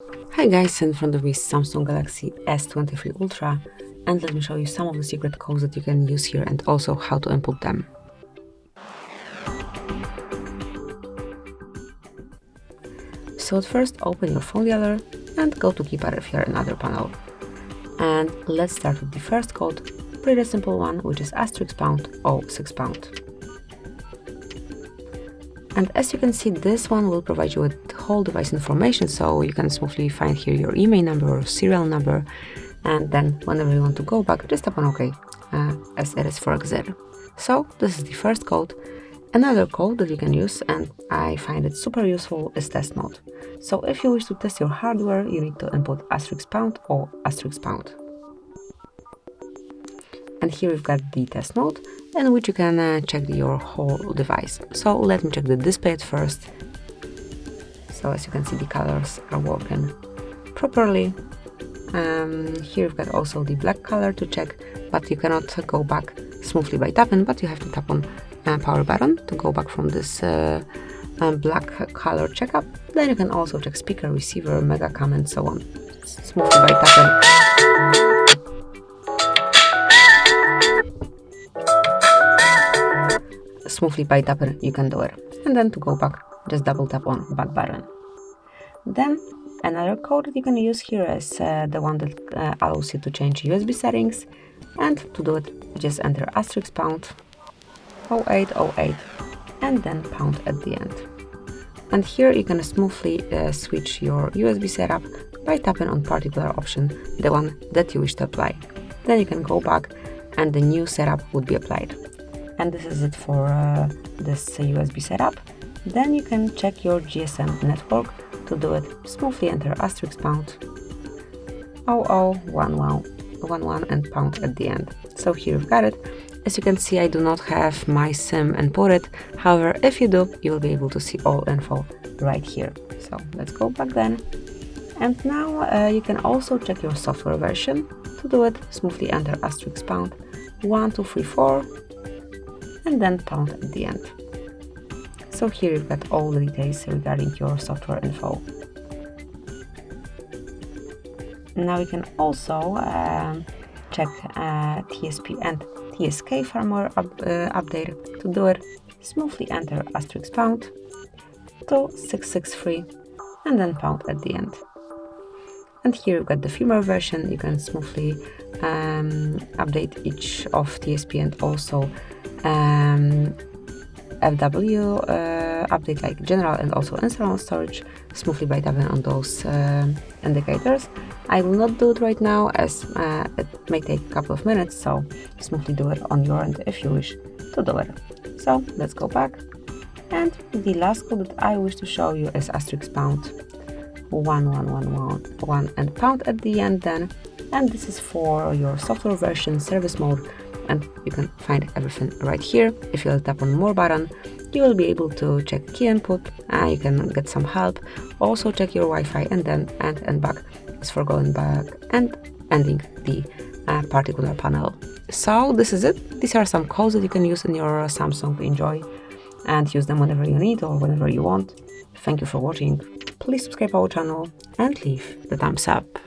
Hi guys, in front of me is Samsung Galaxy S23 Ultra, and let me show you some of the secret codes that you can use here and also how to input them. So at first open your phone dealer and go to keypad if you're in another panel. And let's start with the first code, pretty simple one, which is *#06#. And as you can see, this one will provide you with whole device information, so you can smoothly find here your email number or serial number, and then whenever you want to go back, just tap on OK, as it is for Excel. So this is the first code. Another code that you can use, and I find it super useful, is test mode. So if you wish to test your hardware, you need to input *# or *#. And here we've got the test mode, in which you can check your whole device. So let me check the display at first. So as you can see, the colors are working properly. Here we've got also the black color to check, but you cannot go back smoothly by tapping, but you have to tap on power button to go back from this black color checkup. Then you can also check speaker, receiver, mega cam, and so on, smoothly by tapping. Smoothly by tapping, you can do it. And then to go back, just double tap on back button. Then another code that you can use here is the one that allows you to change USB settings. And to do it, just enter *#, 0808, and then pound at the end. And here you can smoothly switch your USB setup by tapping on particular option, the one that you wish to apply. Then you can go back and the new setup would be applied. And this is it for this USB setup. Then you can check your GSM network. To do it, smoothly enter *0011 and pound at the end. So here you've got it. As you can see, I do not have my SIM inputted. However, if you do, you will be able to see all info right here. So let's go back then. And now you can also check your software version. To do it, smoothly enter *1234 and then pound at the end. So here you've got all the details regarding your software info. Now you can also check TSP and TSK firmware update. To do it, smoothly enter *2663 and then pound at the end. And here you've got the firmware version. You can smoothly update each of TSP and also FW update, like general and also internal storage, smoothly by tapping on those indicators. I will not do it right now as it may take a couple of minutes, so smoothly do it on your end if you wish to do it. So let's go back. And the last code that I wish to show you is *1111 and pound at the end then. And this is for your software version, service mode, and you can find everything right here. If you'll tap on more button, you will be able to check key input, you can get some help, also check your Wi-Fi, and then end and back is for going back and ending the particular panel. So this is it. These are some codes that you can use in your Samsung. Enjoy and use them whenever you need or whenever you want. Thank you for watching. Please subscribe our channel and leave the thumbs up.